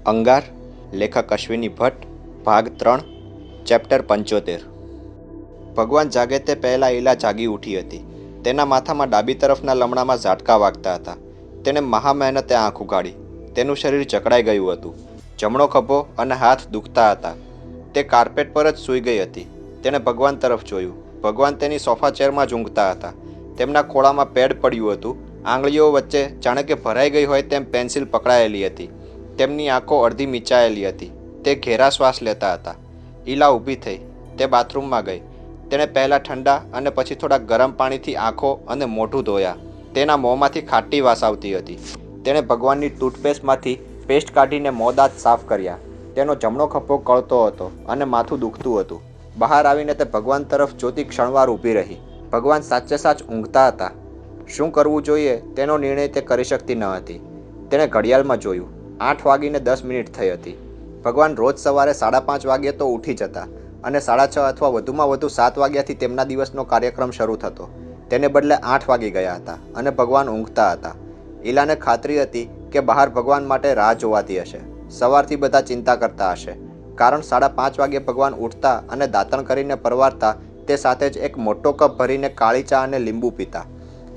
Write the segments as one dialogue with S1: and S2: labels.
S1: અંગાર, લેખક અશ્વિની ભટ્ટ, ભાગ 3, ચેપ્ટર 75। ભગવાન જાગે તે પહેલાં ઈલા જાગી ઉઠી હતી। તેના માથામાં ડાબી તરફના લમણામાં ઝાટકા વાગતા હતા। તેણે મહા મહેનતે આંખ ઉઘાડી। તેનું શરીર જકડાઈ ગયું હતું। જમણો ખભો અને હાથ દુખતા હતા। તે કાર્પેટ પર જ સૂઈ ગઈ હતી। તેણે ભગવાન તરફ જોયું। ભગવાન તેની સોફા ચેરમાં જ ઊંઘતા હતા। તેમના ખોળામાં પેડ પડ્યું હતું। આંગળીઓ વચ્ચે જાણે કે ભરાઈ ગઈ હોય તેમ પેન્સિલ પકડાયેલી હતી। તેમની આંખો અડધી મીચાયેલી હતી। તે ઘેરા શ્વાસ લેતા હતા। ઈલા ઊભી થઈ। તે બાથરૂમમાં ગઈ। તેણે પહેલાં ઠંડા અને પછી થોડા ગરમ પાણીથી આંખો અને મોઢું ધોયા। તેના મોંમાંથી ખાટી વાસ આવતી હતી। તેણે ભગવાનની ટૂથપેસ્ટમાંથી પેસ્ટ કાઢીને મોં દાંત સાફ કર્યા। તેનો જમણો ખભો કળતો હતો અને માથું દુખતું હતું। બહાર આવીને તે ભગવાન તરફ જોતી ક્ષણવાર ઊભી રહી। ભગવાન સાચે સાચ ઊંઘતા હતા। શું કરવું જોઈએ તેનો નિર્ણય તે કરી શકતી ન હતી। તેણે ઘડિયાળમાં જોયું। 8:10 થઈ હતી। ભગવાન રોજ સવારે 5:30 વાગ્યે તો ઉઠી જતા અને 6:30 અથવા વધુમાં વધુ 7 વાગ્યાથી તેમના દિવસનો કાર્યક્રમ શરૂ થતો। તેને બદલે 8 વાગી ગયા હતા અને ભગવાન ઊંઘતા હતા। ઈલાને ખાતરી હતી કે બહાર ભગવાન માટે રાહ જોવાતી હશે। સવારથી બધા ચિંતા કરતા હશે, કારણ 5:30 વાગ્યે ભગવાન ઉઠતા અને દાંતણ કરીને પરવારતા। તે સાથે જ એક મોટો કપ ભરીને કાળી ચા અને લીંબુ પીતા।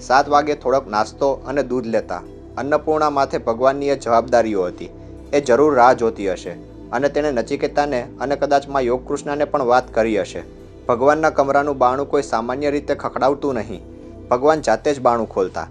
S1: 7 વાગ્યે થોડોક નાસ્તો અને દૂધ લેતા। અન્નપૂર્ણા માથે ભગવાનની એ જવાબદારીઓ હતી। એ જરૂર રાહ જોતી હશે અને તેણે નચિકેતાને અને કદાચ માં યોગકૃષ્ણને પણ વાત કરી હશે। ભગવાનના કમરાનું બારણું કોઈ સામાન્ય રીતે ખખડાવતું નહીં, ભગવાન જાતે જ બારણું ખોલતા।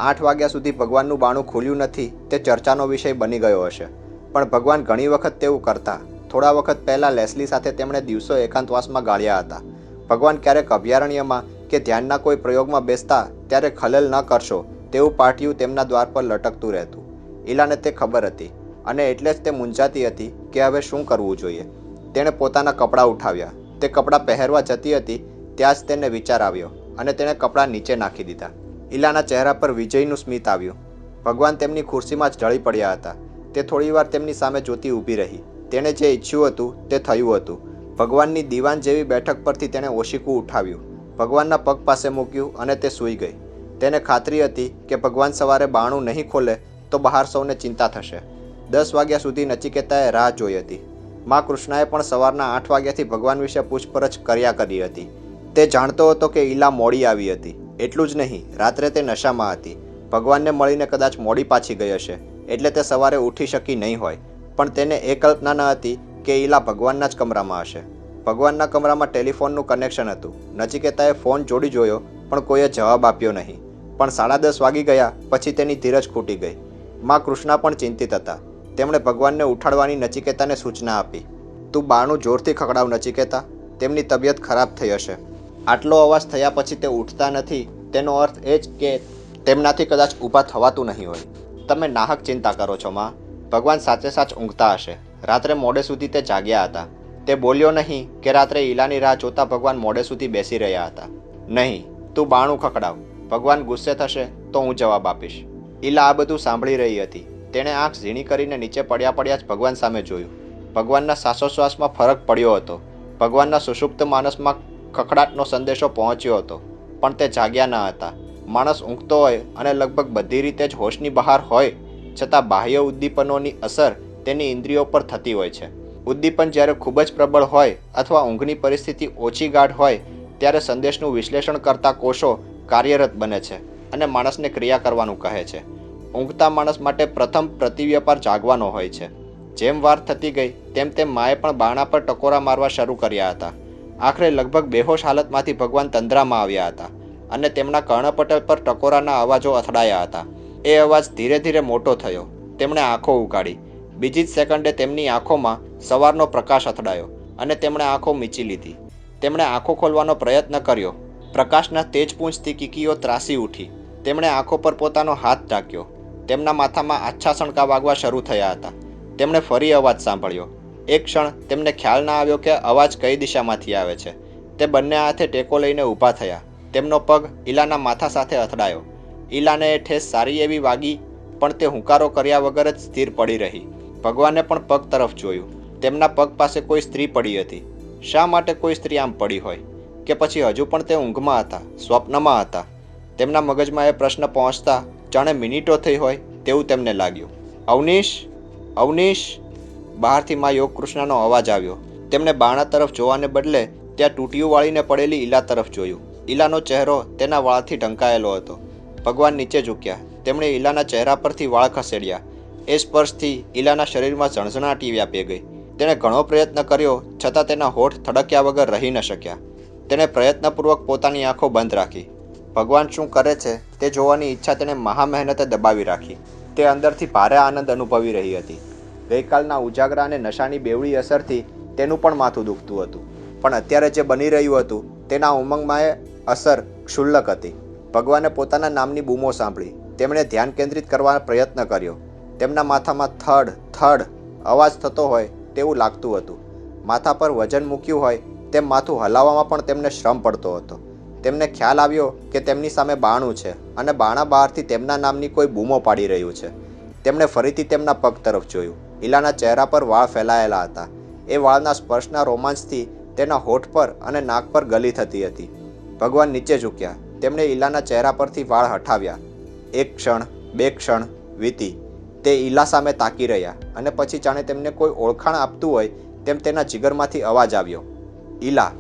S1: 8 વાગ્યા સુધી ભગવાનનું બારણું ખુલ્યું નથી તે ચર્ચાનો વિષય બની ગયો હશે, પણ ભગવાન ઘણી વખત તેવું કરતા। થોડા વખત પહેલાં લેસ્લી સાથે તેમણે દિવસો એકાંતવાસમાં ગાળ્યા હતા। ભગવાન ક્યારેક અભયારણ્યમાં કે ધ્યાનના કોઈ પ્રયોગમાં બેસતા ત્યારે ખલેલ ન કરશો તેવું પાટિયું તેમના દ્વાર પર લટકતું રહેતું। ઈલાને તે ખબર હતી અને એટલે જ તે મૂંઝાતી હતી કે હવે શું કરવું જોઈએ। તેણે પોતાના કપડાં ઉઠાવ્યા। તે કપડાં પહેરવા જતી હતી ત્યાં જ તેને વિચાર આવ્યો અને તેણે કપડાં નીચે નાખી દીધા। ઈલાના ચહેરા પર વિજયનું સ્મિત આવ્યું। ભગવાન તેમની ખુરશીમાં જ ઢળી પડ્યા હતા। તે થોડીવાર તેમની સામે જોતી ઊભી રહી। તેણે જે ઈચ્છ્યું હતું તે થયું હતું। ભગવાનની દીવાન જેવી બેઠક પરથી તેણે ઓશીકું ઉઠાવ્યું, ભગવાનના પગ પાસે મૂક્યું અને તે સૂઈ ગઈ। તેને ખાતરી હતી કે ભગવાન સવારે બારણું નહીં ખોલે તો બહાર સૌને ચિંતા થશે। 10 વાગ્યા સુધી નચિકેતાએ રાહ જોઈ હતી। માં કૃષ્ણાએ પણ સવારના 8 વાગ્યાથી ભગવાન વિશે પૂછપરછ કર્યા કરી હતી। તે જાણતો હતો કે ઈલા મોડી આવી હતી। એટલું જ નહીં, રાત્રે તે નશામાં હતી। ભગવાનને મળીને કદાચ મોડી પાછી ગઈ હશે, એટલે તે સવારે ઉઠી શકી નહીં હોય, પણ તેને એ કલ્પના ન હતી કે ઈલા ભગવાનના જ કમરામાં હશે। ભગવાનના કમરામાં ટેલિફોનનું કનેક્શન હતું। નચિકેતાએ ફોન જોડી જોયો પણ કોઈએ જવાબ આપ્યો નહીં। પણ 10:30 વાગી ગયા પછી તેની ધીરજ ખૂટી ગઈ। માં કૃષ્ણા પણ ચિંતિત હતા। તેમણે ભગવાનને ઉઠાડવાની નચિકેતાને સૂચના આપી। તું બારણું જોરથી ખખડાવ નચિકેતા, તેમની તબિયત ખરાબ થઈ હશે। આટલો અવાજ થયા પછી તે ઉઠતા નથી તેનો અર્થ એ જ કે તેમનાથી કદાચ ઊભા થવાતું નહીં હોય। તમે નાહક ચિંતા કરો છો માં, ભગવાન સાચે સાચ ઊંઘતા હશે। રાત્રે મોડે સુધી તે જાગ્યા હતા। તે બોલ્યો નહીં કે રાત્રે ઈલાની રાહ જોતા ભગવાન મોડે સુધી બેસી રહ્યા હતા। નહીં, તું બારણું ખખડાવ, ભગવાન ગુસ્સે થશે તો હું જવાબ આપીશ। ઈલા આ બધું સાંભળી રહી હતી। તેણે આંખ ઝીણી કરીને નીચે પડ્યા જ ભગવાન સામે જોયું। ભગવાનના શ્વાસોશ્વાસમાં ફરક પડ્યો હતો। ભગવાનના સુષુપ્ત માનસમાં ખખડાટનો સંદેશો પહોંચ્યો હતો, પણ તે જાગ્યા ન હતા। માણસ ઊંઘતો હોય અને લગભગ બધી રીતે જ હોશની બહાર હોય છતાં બાહ્ય ઉદ્દીપનોની અસર તેની ઇન્દ્રિયો પર થતી હોય છે। ઉદ્દીપન જ્યારે ખૂબ જ પ્રબળ હોય અથવા ઊંઘની પરિસ્થિતિ ઓછી ગાઢ હોય ત્યારે સંદેશનું વિશ્લેષણ કરતા કોષો કાર્યરત બને છે અને માણસને ક્રિયા કરવાનું કહે છે। ઊંઘતા માણસ માટે પ્રથમ પ્રતિવ્યાપાર જાગવાનો હોય છે। જેમ વાર થતી ગઈ તેમ માએ પણ બારણા પર ટકોરા મારવા શરૂ કર્યા હતા। આખરે લગભગ બેહોશ હાલતમાંથી ભગવાન તંદ્રામાં આવ્યા હતા અને તેમના કર્ણપટલ પર ટકોરાના અવાજો અથડાયા હતા। એ અવાજ ધીરે ધીરે મોટો થયો। તેમણે આંખો ઉઘાડી। બીજી જ સેકન્ડે તેમની આંખોમાં સવારનો પ્રકાશ અથડાયો અને તેમણે આંખો મીચી લીધી। તેમણે આંખો ખોલવાનો પ્રયત્ન કર્યો। પ્રકાશના તેજપુંજથી કીકીઓ ત્રાસી ઉઠી। તેમણે આંખો પર પોતાનો હાથ ઢાંક્યો। તેમના માથામાં આછા સણકા વાગવા શરૂ થયા હતા। તેમણે ફરી અવાજ સાંભળ્યો। એક ક્ષણ તેમને ખ્યાલ ના આવ્યો કે અવાજ કઈ દિશામાંથી આવે છે। તે બંને હાથે ટેકો લઈને ઊભા થયા। તેમનો પગ ઈલાના માથા સાથે અથડાયો। ઈલાને એ ઠેસ સારી એવી વાગી, પણ તે હુંકારો કર્યા વગર જ સ્થિર પડી રહી। ભગવાને પણ પગ તરફ જોયું। તેમના પગ પાસે કોઈ સ્ત્રી પડી હતી। શા માટે કોઈ સ્ત્રી આમ પડી હોય? કે પછી હજુ પણ તે ઊંઘમાં હતા, સ્વપ્નમાં હતા? તેમના મગજમાં એ પ્રશ્ન પહોંચતા જાણે મિનિટો થઈ હોય તેવું તેમને લાગ્યું। અવનીશ, અવનીશ! બહારથી મા યોગ કૃષ્ણનો અવાજ આવ્યો. તેમણે બાણા તરફ જોવાને બદલે ત્યાં તૂટિયું વાળીને પડેલી ઈલા તરફ જોયું. ઈલાનો ચહેરો તેના વાળથી ઢંકાયેલો હતો. ભગવાન નીચે ઝૂક્યા. તેમણે ઈલાના ચહેરા પરથી વાળ ખસેડ્યા. એ સ્પર્શથી ઈલાના શરીરમાં ઝણઝણાટી વ્યાપી ગઈ. તેણે ઘણો પ્રયત્ન કર્યો, છતાં તેના હોઠ થડક્યા વગર રહી ન શક્યા. તેણે પ્રયત્નપૂર્વક પોતાની આંખો બંધ રાખી. ભગવાન શું કરે છે તે જોવાની ઈચ્છા તેણે મહા મહેનતે દબાવી રાખી. તે અંદરથી ભારે આનંદ અનુભવી રહી હતી. ગઈકાલના ઉજાગરા અને નશાની બેવડી અસરથી તેનું પણ માથું દુખતું હતું, પણ અત્યારે જે બની રહ્યું હતું તેના ઉમંગમાં અસર ક્ષુલ્લક હતી. ભગવાને પોતાના નામની બૂમો સાંભળી. તેમણે ધ્યાન કેન્દ્રિત કરવાનો પ્રયત્ન કર્યો. તેમના માથામાં થડ થડ અવાજ થતો હોય તેવું લાગતું હતું. માથા પર વજન મૂક્યું હોય તેમ માથું હલાવવામાં પણ તેમને શ્રમ પડતો હતો. તેમને ખ્યાલ આવ્યો કે તેમની સામે બાણું છે અને બાણા બહારથી તેમના નામની કોઈ બૂમો પાડી રહ્યું છે. તેમણે ફરીથી તેમના પગ તરફ જોયું. ઈલાના ચહેરા પર વાળ ફેલાયેલા હતા. એ વાળના સ્પર્શના રોમાંચથી તેના હોઠ પર અને નાક પર ગલી થતી હતી. ભગવાન નીચે ઝૂક્યા. તેમણે ઈલાના ચહેરા પરથી વાળ હટાવ્યા. એક ક્ષણ, બે ક્ષણ વીતી. તે ઈલા સામે તાકી રહ્યા અને પછી જાણે તેમને કોઈ ઓળખાણ આપતું હોય તેમ તેના જીગરમાંથી અવાજ આવ્યો. ઈલા!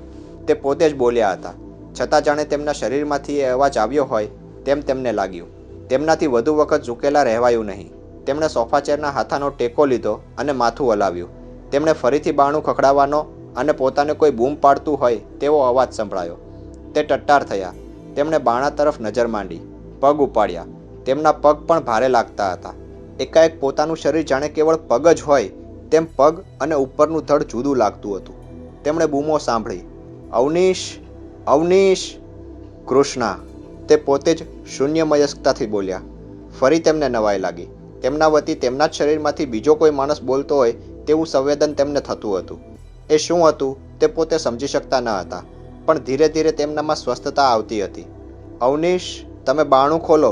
S1: તે પોતે જ બોલ્યા હતા, છતાં જાણે તેમના શરીરમાંથી એ અવાજ આવ્યો હોય તેમ તેમને લાગ્યું. તેમનાથી વધુ વખત ઝૂકેલા રહેવાયું નહીં. તેમણે સોફા ચેરના હાથાનો ટેકો લીધો અને માથું હલાવ્યું. તેમણે ફરીથી બાણું ખખડાવવાનો અને પોતાને કોઈ બૂમ પાડતું હોય તેવો અવાજ સંભળાયો. તે ટટ્ટાર થયા. તેમણે બાણા તરફ નજર માંડી. પગ ઉપાડ્યા. તેમના પગ પણ ભારે લાગતા હતા. એકાએક પોતાનું શરીર જાણે કેવળ પગ જ હોય તેમ પગ અને ઉપરનું ધડ જુદું લાગતું હતું. તેમણે બૂમો સાંભળી. અવનીશ! અવનીશ! કૃષ્ણા! તે પોતે જ શૂન્યમયસ્કતાથી બોલ્યા. ફરી તેમને નવાઈ લાગી. તેમના વતી તેમના જ શરીરમાંથી બીજો કોઈ માણસ બોલતો હોય તેવું સંવેદન તેમને થતું હતું. એ શું હતું તે પોતે સમજી શકતા ન હતા, પણ ધીરે ધીરે તેમનામાં સ્વસ્થતા આવતી હતી. અવનીશ, તમે બાણું ખોલો!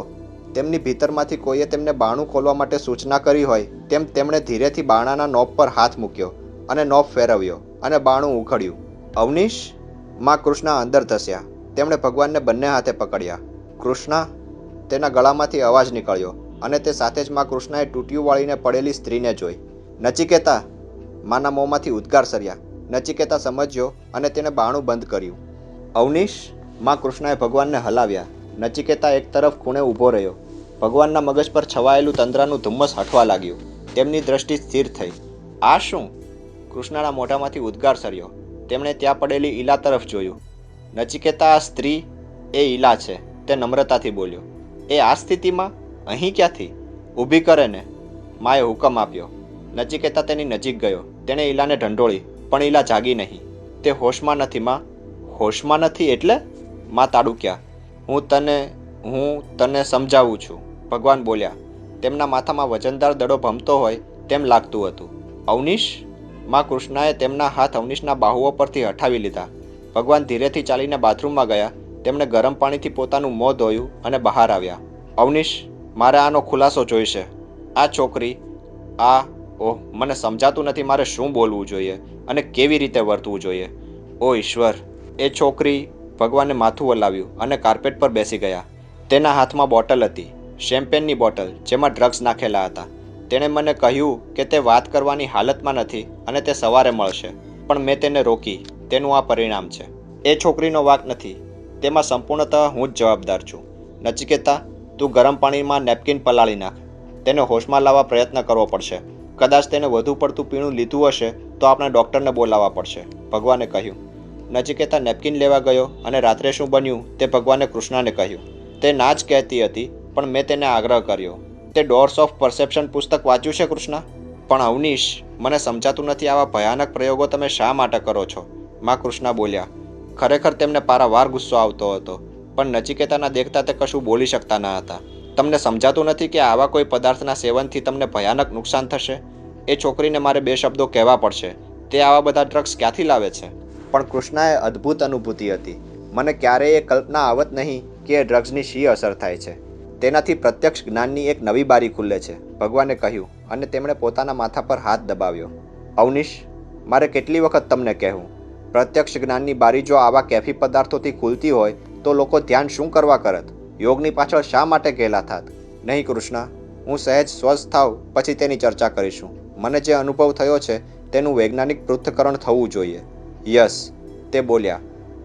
S1: તેમની ભીતરમાંથી કોઈએ તેમને બાણું ખોલવા માટે સૂચના કરી હોય તેમ તેમણે ધીરેથી બાણાના નોબ પર હાથ મૂક્યો અને નોબ ફેરવ્યો અને બાણું ઉઘડ્યું. અવનીશ! માં કૃષ્ણા અંદર ધસ્યા. તેમણે ભગવાનને બંને હાથે પકડ્યા. કૃષ્ણા! તેના ગળામાંથી અવાજ નીકળ્યો અને તે સાથે જ માં કૃષ્ણાએ તૂટિયું વાળીને પડેલી સ્ત્રીને જોઈ. નચિકેતા! માના મોંમાંથી ઉદ્ગાર સર્યા. નચિકેતા સમજ્યો અને તેણે બાણું બંધ કર્યું. અવનીશ! માં કૃષ્ણાએ ભગવાનને હલાવ્યા. નચિકેતા એક તરફ ખૂણે ઊભો રહ્યો. ભગવાનના મગજ પર છવાયેલું તંદ્રાનું ધુમ્મસ હટવા લાગ્યું. તેમની દ્રષ્ટિ સ્થિર થઈ. આ શું? કૃષ્ણના મોઢામાંથી ઉદ્ગાર સર્યો. તેમણે ત્યાં પડેલી ઈલા તરફ જોયું. નચિકેતા, આ સ્ત્રી એ ઈલા છે, તે નમ્રતાથી બોલ્યો. એ આ સ્થિતિમાં? અહીં ક્યાંથી? ઊભી કરે ને! માએ હુકમ આપ્યો. નચિકેતા તેની નજીક ગયો. તેણે ઈલાને ઢંઢોળી, પણ ઈલા જાગી નહીં. તે હોશમાં નથી માં. હોશમાં નથી એટલે? માં તાડુક્યા. હું તને સમજાવું છું, ભગવાન બોલ્યા. તેમના માથામાં વજનદાર દડો ભમતો હોય તેમ લાગતું હતું. અવનીશ! માં કૃષ્ણાએ તેમના હાથ અવનીશના બાહુઓ પરથી હટાવી લીધા. ભગવાન ધીરેથી ચાલીને બાથરૂમમાં ગયા. તેમણે ગરમ પાણીથી પોતાનું મોં ધોયું અને બહાર આવ્યા. અવનીશ, મારે આનો ખુલાસો જોઈશે. આ છોકરી, મને સમજાતું નથી મારે શું બોલવું જોઈએ અને કેવી રીતે વર્તવું જોઈએ. ઓ ઈશ્વર! એ છોકરી! ભગવાને માથું હલાવ્યું અને કાર્પેટ પર બેસી ગયા. તેના હાથમાં બોટલ હતી, શેમ્પેનની બોટલ જેમાં ડ્રગ્સ નાખેલા હતા. તેણે મને કહ્યું કે તે વાત કરવાની હાલતમાં નથી અને તે સવારે મળશે, પણ મેં તેને રોકી. તેનું આ પરિણામ છે. એ છોકરીનો વાંક નથી, તેમાં સંપૂર્ણતઃ હું જ જવાબદાર છું. નચિકેતા, તું ગરમ પાણીમાં નેપકિન પલાળી નાખ. તેને હોશમાં લાવવા પ્રયત્ન કરવો પડશે. કદાચ તેને વધુ પડતું પીણું લીધું હશે તો આપણે ડૉક્ટરને બોલાવવા પડશે, ભગવાને કહ્યું. નચિકેતા નેપકિન લેવા ગયો અને રાત્રે શું બન્યું તે ભગવાને કૃષ્ણાને કહ્યું. તે ના જ કહેતી હતી, પણ મેં તેને આગ્રહ કર્યો. તે ડોર્સ ઓફ પરસેપ્શન પુસ્તક વાંચ્યું છે કૃષ્ણા? પણ અવનીશ, મને સમજાતું નથી આવા ભયાનક પ્રયોગો તમે શા માટે કરો છો? માં કૃષ્ણા બોલ્યા. ખરેખર તેમને પારાવાર ગુસ્સો આવતો હતો, પણ નચિકેતાના દેખતા તે કશું બોલી શકતા ન હતા. તમને સમજાતું નથી કે આવા કોઈ પદાર્થના સેવનથી તમને ભયાનક નુકસાન થશે? એ છોકરીને મારે 2 શબ્દો કહેવા પડશે. તે આવા બધા ડ્રગ્સ ક્યાંથી લાવે છે? પણ કૃષ્ણાએ અદ્ભુત અનુભૂતિ હતી. મને ક્યારેય એ કલ્પના આવત નહીં કે એ ડ્રગ્સની શી અસર થાય છે. તેનાથી પ્રત્યક્ષ જ્ઞાનની એક નવી બારી ખુલે છે, ભગવાને કહ્યું અને તેમણે પોતાના માથા પર હાથ દબાવ્યો. અવનીશ, મારે કેટલી વખત તમને કહેવું? પ્રત્યક્ષ જ્ઞાનની બારી જો આવા કેફી પદાર્થોથી ખુલતી હોય તો લોકો ધ્યાન શું કરવા કરત? યોગની પાછળ શા માટે ગયેલા થાત? નહીં કૃષ્ણા, હું સહેજ સ્વસ્થ થાવ પછી તેની ચર્ચા કરીશું. મને જે અનુભવ થયો છે તેનું વૈજ્ઞાનિક પૃથ્થકરણ થવું જોઈએ. યસ, તે બોલ્યા.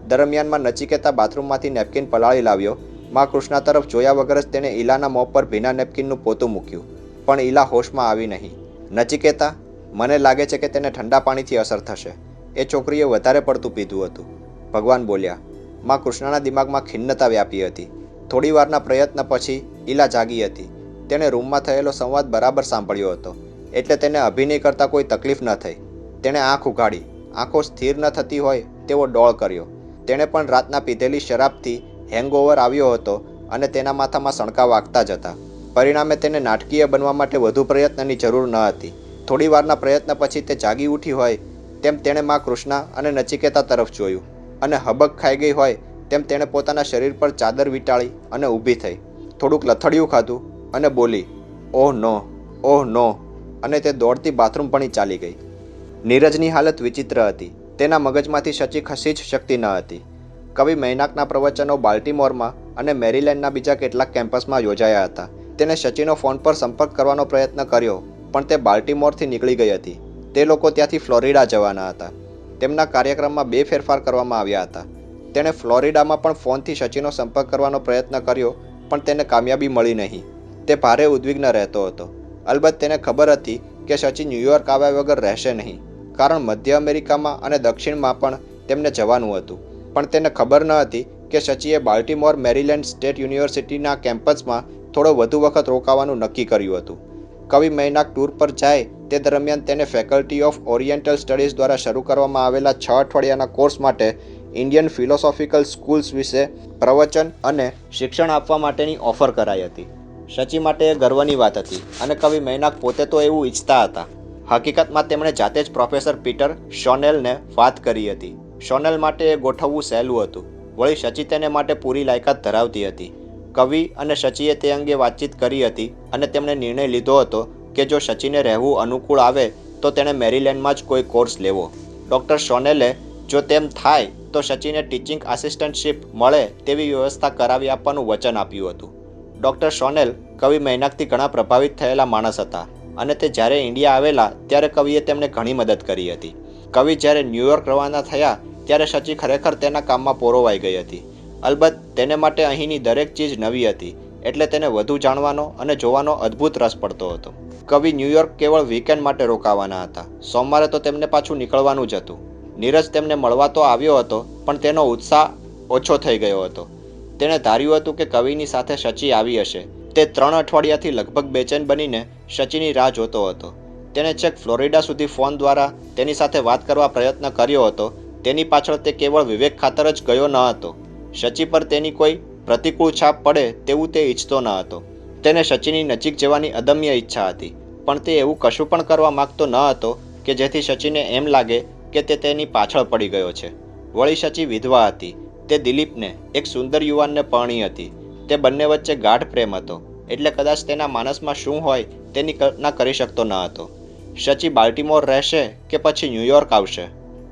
S1: દરમિયાનમાં નચિકેતા બાથરૂમમાંથી નેપકિન પલાળી લાવ્યો. માં કૃષ્ણા તરફ જોયા વગર જ તેણે ઈલાના મોં પર ભીના નેપકિનનું પોતું મૂક્યું. પણ ઈલા હોશમાં આવી નહીં. નચિકેતા, મને લાગે છે કે તેને ઠંડા પાણીથી અસર થશે. એ છોકરીએ વધારે પડતું પીધું હતું. ભગવાન બોલ્યા. માં કૃષ્ણાના દિમાગમાં ખિન્નતા વ્યાપી હતી. થોડી વારના પ્રયત્ન પછી ઈલા જાગી હતી. તેણે રૂમમાં થયેલો સંવાદ બરાબર સાંભળ્યો હતો, એટલે તેને અભિનય કરતાં કોઈ તકલીફ ન થઈ. તેણે આંખ ઉઘાડી. આંખો સ્થિર ન થતી હોય તેવો ડોળ કર્યો. તેણે પણ રાતના પીધેલી શરાબથી હેંગઓવર આવ્યો હતો અને તેના માથામાં સણકા વાગતા જ હતા. પરિણામે તેને નાટકીય બનવા માટે વધુ પ્રયત્નની જરૂર ન હતી. થોડી વારના પ્રયત્ન પછી તે જાગી ઉઠી હોય તેમ તેણે માં કૃષ્ણા અને નચિકેતા તરફ જોયું અને હબક ખાઈ ગઈ હોય તેમ તેણે પોતાના શરીર પર ચાદર વીંટાળી અને ઊભી થઈ. થોડુંક લથડિયું ખાધું અને બોલી, ઓહ નો, ઓહ નો, અને તે દોડતી બાથરૂમ પણ ચાલી ગઈ. નીરજની હાલત વિચિત્ર હતી. તેના મગજમાંથી શચી ખસી જ શકતી ન હતી. કવિ મૈનાકના પ્રવચનો બાલ્ટીમોરમાં અને મેરીલેન્ડના બીજા કેટલાક કેમ્પસમાં યોજાયા હતા. તેણે શચીનો ફોન પર સંપર્ક કરવાનો પ્રયત્ન કર્યો, પણ તે બાલ્ટીમોરથી નીકળી ગઈ હતી. તે લોકો ત્યાંથી ફ્લોરિડા જવાના હતા. તેમના કાર્યક્રમમાં 2 ફેરફાર કરવામાં આવ્યા હતા. તેણે ફ્લોરિડામાં પણ ફોનથી શચીનો સંપર્ક કરવાનો પ્રયત્ન કર્યો, પણ તેને કામયાબી મળી નહીં. તે ભારે ઉદ્વિગ્ન રહેતો હતો. અલબત્ત તેને ખબર હતી કે શચી ન્યૂયોર્ક આવ્યા વગર રહેશે નહીં, કારણ મધ્ય અમેરિકામાં અને દક્ષિણમાં પણ તેમને જવાનું હતું. પણ તેને ખબર ન હતી કે શચીએ બાલ્ટીમોર મેરીલેન્ડ સ્ટેટ યુનિવર્સિટીના કેમ્પસમાં થોડો વધુ વખત રોકાવાનું નક્કી કર્યું હતું. કવિ મૈનાક ટૂર પર જાય તે દરમિયાન તેને ફેકલ્ટી ઓફ ઓરિએન્ટલ સ્ટડીઝ દ્વારા શરૂ કરવામાં આવેલા 6 અઠવાડિયાના કોર્સ માટે ઇન્ડિયન ફિલોસોફિકલ સ્કૂલ્સ વિશે પ્રવચન અને શિક્ષણ આપવા માટેની ઓફર કરાઈ હતી. શચી માટે એ ગર્વની વાત હતી અને કવિ મૈનાક પોતે તો એવું ઈચ્છતા હતા. હકીકતમાં તેમણે જાતે જ પ્રોફેસર પીટર શોનેલને વાત કરી હતી. શોનેલ માટે એ ગોઠવવું સહેલું હતું. વળી શચી તેને માટે પૂરી લાયકાત ધરાવતી હતી. કવિ અને શચીએ તે અંગે વાતચીત કરી હતી અને તેમણે નિર્ણય લીધો હતો કે જો શચીને રહેવું અનુકૂળ આવે તો તેણે મેરીલેન્ડમાં જ કોઈ કોર્સ લેવો. ડૉક્ટર શોનેલે જો તેમ થાય તો શચીને ટીચિંગ આસિસ્ટન્ટશીપ મળે તેવી વ્યવસ્થા કરાવી આપવાનું વચન આપ્યું હતું. ડૉક્ટર શોનેલ કવિ મૈનાકથી ઘણા પ્રભાવિત થયેલા માણસ હતા અને તે જ્યારે ઇન્ડિયા આવેલા ત્યારે કવિએ તેમને ઘણી મદદ કરી હતી. કવિ જ્યારે ન્યૂયોર્ક રવાના થયા ત્યારે શચી ખરેખર તેના કામમાં પોરોવાઈ ગઈ હતી. અલબત્ત તેને માટે અહીંની દરેક ચીજ નવી હતી, એટલે તેને વધુ જાણવાનો અને જોવાનો અદ્ભુત રસ પડતો હતો. કવિ ન્યૂયોર્ક કેવળ વીકેન્ડ માટે રોકાવાના હતા. સોમવારે તો તેમને પાછું નીકળવાનું જ હતું. નીરજ તેમને મળવા તો આવ્યો હતો, પણ તેનો ઉત્સાહ ઓછો થઈ ગયો હતો. તેણે ધાર્યું હતું કે કવિની સાથે શચી આવી હશે. તે 3 અઠવાડિયાથી લગભગ બેચેન બનીને શચીની રાહ જોતો હતો. તેણે છેક ફ્લોરિડા સુધી ફોન દ્વારા તેની સાથે વાત કરવા પ્રયત્ન કર્યો હતો. તેની પાછળ તે કેવળ વિવેક ખાતર જ ગયો ન હતો. શચી પર તેની કોઈ પ્રતિકૂળ છાપ પડે તેવું તે ઈચ્છતો ન હતો. તેને શચીની નજીક જવાની અદમ્ય ઈચ્છા હતી, પણ તે એવું કશું પણ કરવા માગતો ન હતો કે જેથી શચીને એમ લાગે કે તે તેની પાછળ પડી ગયો છે. વળી શચી વિધવા હતી. તે દિલીપને, એક સુંદર યુવાનને પરણી હતી. તે બંને વચ્ચે ગાઢ પ્રેમ હતો, એટલે કદાચ તેના માનસમાં શું હોય તેની કલ્પના કરી શકતો ન હતો. શચી બાલ્ટીમોર રહેશે કે પછી ન્યૂયોર્ક આવશે?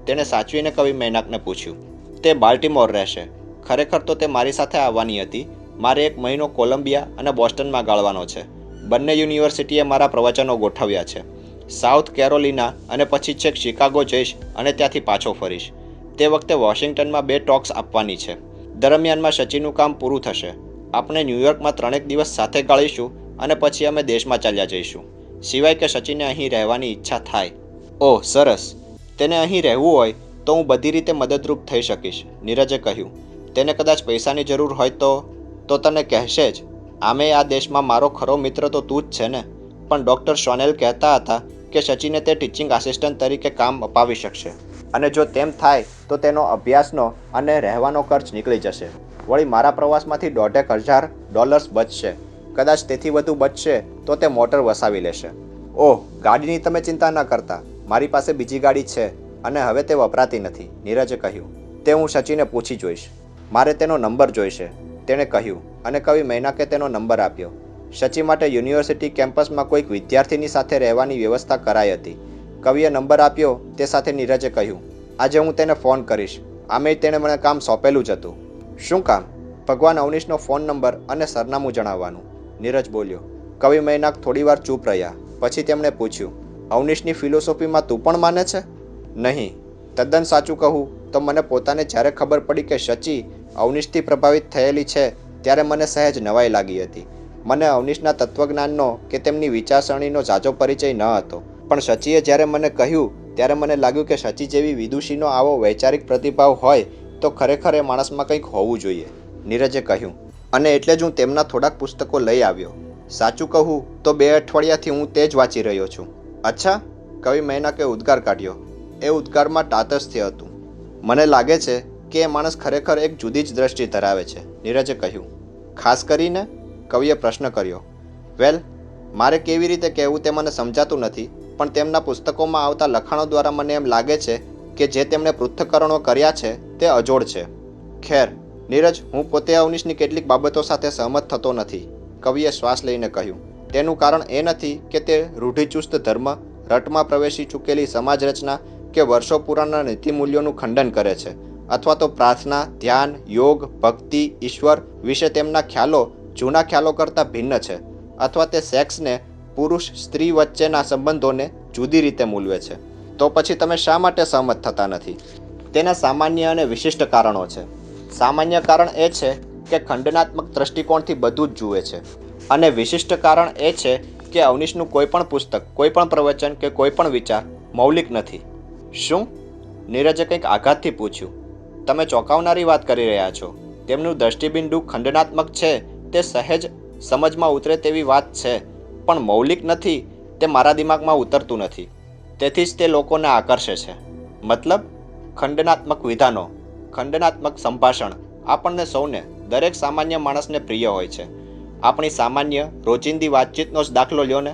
S1: તેણે સાચવીને કવિ મૈનાકને પૂછ્યું. તે બાલ્ટીમોર રહેશે. ખરેખર તો તે મારી સાથે આવવાની હતી. મારે 1 મહિનો કોલંબિયા અને બોસ્ટનમાં ગાળવાનો છે. બંને યુનિવર્સિટીએ મારા પ્રવચનો ગોઠવ્યા છે. સાઉથ કેરોલિના અને પછી છેક શિકાગો જઈશ અને ત્યાંથી પાછો ફરીશ. તે વખતે વોશિંગ્ટનમાં 2 ટોક્સ આપવાની છે. દરમિયાનમાં શચીનું કામ પૂરું થશે. આપણે ન્યૂયોર્કમાં 3 દિવસ સાથે ગાળીશું અને પછી અમે દેશમાં ચાલ્યા જઈશું, સિવાય કે શચીને અહીં રહેવાની ઈચ્છા થાય. ઓહ સરસ. તેને અહીં રહેવું હોય તો હું બધી રીતે મદદરૂપ થઈ શકીશ, નીરજે કહ્યું. તેને કદાચ પૈસાની જરૂર હોય તો તને કહેશે જ. આમે આ દેશમાં મારો ખરો મિત્ર તો તું જ છે ને. પણ ડૉક્ટર શોનેલ કહેતા હતા કે શચીને તે ટીચિંગ આસિસ્ટન્ટ તરીકે કામ અપાવી શકશે, અને જો તેમ થાય તો તેનો અભ્યાસનો અને રહેવાનો ખર્ચ નીકળી જશે. વળી મારા પ્રવાસમાંથી $1,500 બચશે. કદાચ તેથી વધુ બચશે તો તે મોટર વસાવી લેશે. ઓહ, ગાડીની તમે ચિંતા ન કરતા. મારી પાસે બીજી ગાડી છે અને હવે તે વપરાતી નથી, નીરજે કહ્યું. તે હું શચીને પૂછી જોઈશ. મારે તેનો નંબર જોઈશે, તેણે કહ્યું, અને કવિ મૈનાકે તેનો નંબર આપ્યો. શચી માટે યુનિવર્સિટી કેમ્પસમાં કોઈક વિદ્યાર્થીની સાથે રહેવાની વ્યવસ્થા કરાઈ હતી. કવિએ નંબર આપ્યો તે સાથે નીરજે કહ્યું, આજે હું તેને ફોન કરીશ. આમેય તેણે મને કામ સોંપેલું જ હતું. શું કામ? ભગવાન અવનીશનો ફોન નંબર અને સરનામું જણાવવાનું, નીરજ બોલ્યો. કવિ મૈનાક થોડીવાર ચૂપ રહ્યા. પછી તેમણે પૂછ્યું, અવનીશની ફિલોસોફીમાં તું પણ માને છે? નહીં. તદ્દન સાચું કહું તો મને પોતાને જ્યારે ખબર પડી કે શચી અવનીશથી પ્રભાવિત થયેલી છે ત્યારે મને સહેજ નવાઈ લાગી હતી. મને અવનીશના તત્વજ્ઞાનનો કે તેમની વિચારસરણીનો ઝાઝો પરિચય ન હતો, પણ શચીએ જ્યારે મને કહ્યું ત્યારે મને લાગ્યું કે શચી જેવી વિદુષીનો આવો વૈચારિક પ્રતિભાવ હોય તો ખરેખર એ માણસમાં કંઈક હોવું જોઈએ, નીરજે કહ્યું. અને એટલે જ હું તેમના થોડાક પુસ્તકો લઈ આવ્યો. સાચું કહું તો 2 અઠવાડિયાથી હું તે જ વાંચી રહ્યો છું. અચ્છા? કવિ મૈનાકે ઉદ્ગાર કાઢ્યો. એ ઉદ્ગારમાં તાતસ્થ્ય હતું. મને લાગે છે કે એ માણસ ખરેખર એક જુદી જ દ્રષ્ટિ ધરાવે છે, નીરજે કહ્યું. ખાસ કરીને? કવિએ પ્રશ્ન કર્યો. વેલ, મારે કેવી રીતે કહેવું તે મને સમજાતું નથી, પણ તેમના પુસ્તકોમાં આવતા લખાણો દ્વારા મને એમ લાગે છે કે જે તેમણે પૃથ્થકરણો કર્યા છે તે અજોડ છે. ખેર, નીરજ, હું પોતે અવનીશની કેટલીક બાબતો સાથે સહમત થતો નથી, કવિએ શ્વાસ લઈને કહ્યું. તેનું કારણ એ નથી કે તે રૂઢિચુસ્ત ધર્મ, રટમાં પ્રવેશી ચૂકેલી સમાજ રચના કે વર્ષો પુરાના નીતિમૂલ્યોનું ખંડન કરે છે, અથવા તો પ્રાર્થના, ધ્યાન, યોગ, ભક્તિ, ઈશ્વર વિશે તેમના ખ્યાલો જૂના ખ્યાલો કરતાં ભિન્ન છે, અથવા તે સેક્સને, પુરુષ સ્ત્રી વચ્ચેના સંબંધોને જુદી રીતે મૂલવે છે. તો પછી તમે શા માટે સહમત થતા નથી? તેના સામાન્ય અને વિશિષ્ટ કારણો છે. સામાન્ય કારણ એ છે કે ખંડનાત્મક દ્રષ્ટિકોણથી બધું જ જુએ છે, અને વિશિષ્ટ કારણ એ છે કે અવનીશનું કોઈ પણ પુસ્તક, કોઈ પણ પ્રવચન કે કોઈ પણ વિચાર મૌલિક નથી. શું? નીરજે કંઈક આઘાતથી પૂછ્યું. તમે ચોંકાવનારી વાત કરી રહ્યા છો. તેમનું દ્રષ્ટિબિંદુ ખંડનાત્મક છે તે સહેજ સમજમાં ઉતરે તેવી વાત છે, પણ મૌલિક નથી તે મારા દિમાગમાં ઉતરતું નથી. તેથી જ તે લોકોને આકર્ષે છે. મતલબ? ખંડનાત્મક વિધાનો, ખંડનાત્મક સંભાષણ આપણને સૌને, દરેક સામાન્ય માણસને પ્રિય હોય છે. આપણી સામાન્ય રોજિંદી વાતચીતનો જ દાખલો લ્યો ને.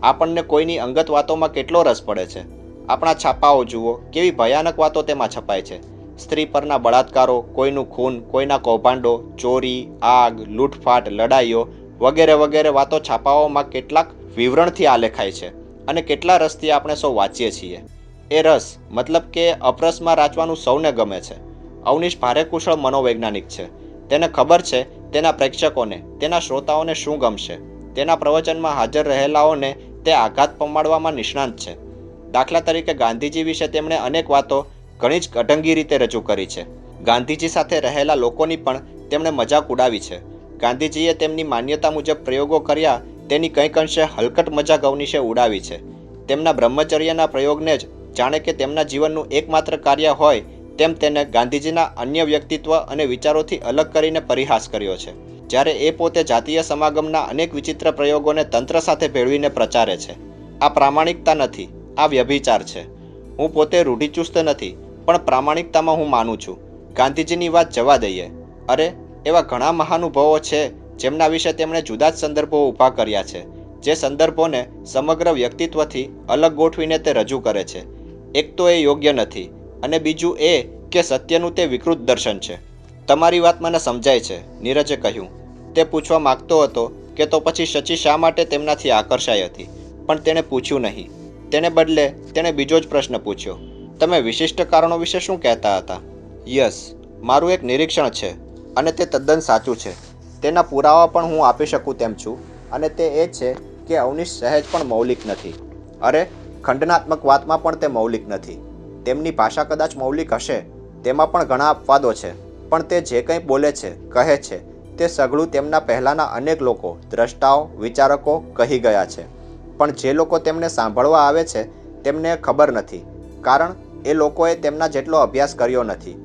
S1: આપણને કોઈની અંગત વાતોમાં કેટલો રસ પડે છે. આપણા છાપાઓ જુઓ, કેવી ભયાનક વાતો તેમાં છપાય છે. સ્ત્રી પરના બળાત્કારો, કોઈનું ખૂન, કોઈના કૌભાંડો, ચોરી, આગ, લૂંટફાટ, લડાઈઓ વગેરે વગેરે વાતો છાપાઓમાં કેટલાક વિવરણથી આલેખાય છે, અને કેટલા રસથી આપણે સૌ વાંચીએ છીએ. એ રસ, મતલબ કે અપરસમાં રાચવાનું સૌને ગમે છે. અવનીશ ભારે કુશળ મનોવૈજ્ઞાનિક છે. તેને ખબર છે તેના પ્રેક્ષકોને, તેના શ્રોતાઓને શું ગમશે. તેના પ્રવચનમાં હાજર રહેલાઓને તે આઘાત પમાડવામાં નિષ્ણાંત છે. દાખલા તરીકે ગાંધીજી વિશે તેમણે અનેક વાતો ઘણી જ અઢંગી રીતે રજૂ કરી છે. ગાંધીજી સાથે રહેલા લોકોની પણ તેમણે મજાક ઉડાવી છે. ગાંધીજીએ તેમની માન્યતા મુજબ પ્રયોગો કર્યા તેની કંઈક અંશે હલકટ મજાક અવનીશે ઉડાવી છે. તેમના બ્રહ્મચર્યના પ્રયોગને જ જાણે કે તેમના જીવનનું એકમાત્ર કાર્ય હોય તેમ તેને ગાંધીજીના અન્ય વ્યક્તિત્વ અને વિચારોથી અલગ કરીને પરિહાસ કર્યો છે, જ્યારે એ પોતે જાતીય સમાગમના અનેક વિચિત્ર પ્રયોગોને તંત્ર સાથે ભેળવીને પ્રચારે છે. આ પ્રામાણિકતા નથી, આ વ્યભિચાર છે. હું પોતે રૂઢિચુસ્ત નથી, પણ પ્રામાણિકતામાં હું માનું છું. ગાંધીજીની વાત જવા દઈએ. અરે, એવા ઘણા મહાનુભાવો છે જેમના વિશે તેમણે જુદા જ સંદર્ભો ઊભા કર્યા છે, જે સંદર્ભોને સમગ્ર વ્યક્તિત્વથી અલગ ગોઠવીને તે રજૂ કરે છે. એક તો એ યોગ્ય નથી, અને બીજું એ કે સત્યનું તે વિકૃત દર્શન છે. તમારી વાત મને સમજાય છે, નીરજે કહ્યું. તે પૂછવા માગતો હતો કે તો પછી શચી શા માટે તેમનાથી આકર્ષાઈ હતી, પણ તેણે પૂછ્યું નહીં. તેને બદલે તેણે બીજો જ પ્રશ્ન પૂછ્યો. તમે વિશિષ્ટ કારણો વિશે શું કહેતા હતા? યસ, મારું એક નિરીક્ષણ છે, અને તે તદ્દન સાચું છે. તેના પુરાવા પણ હું આપી શકું તેમ છું, અને તે એ છે કે અવનીશ સહેજ પણ મૌલિક નથી. અરે, ખંડનાત્મક વાતમાં પણ તે મૌલિક નથી. તેમની ભાષા કદાચ મૌલિક હશે, તેમાં પણ ઘણા અપવાદો છે, પણ તે જે કંઈ બોલે છે, કહે છે, તે સઘળું તેમના પહેલાંના અનેક લોકો, દ્રષ્ટાઓ, વિચારકો કહી ગયા છે. પણ જે લોકો તેમને સાંભળવા આવે છે તેમને ખબર નથી, કારણ એ લોકોએ તેમના જેટલો અભ્યાસ કર્યો નથી.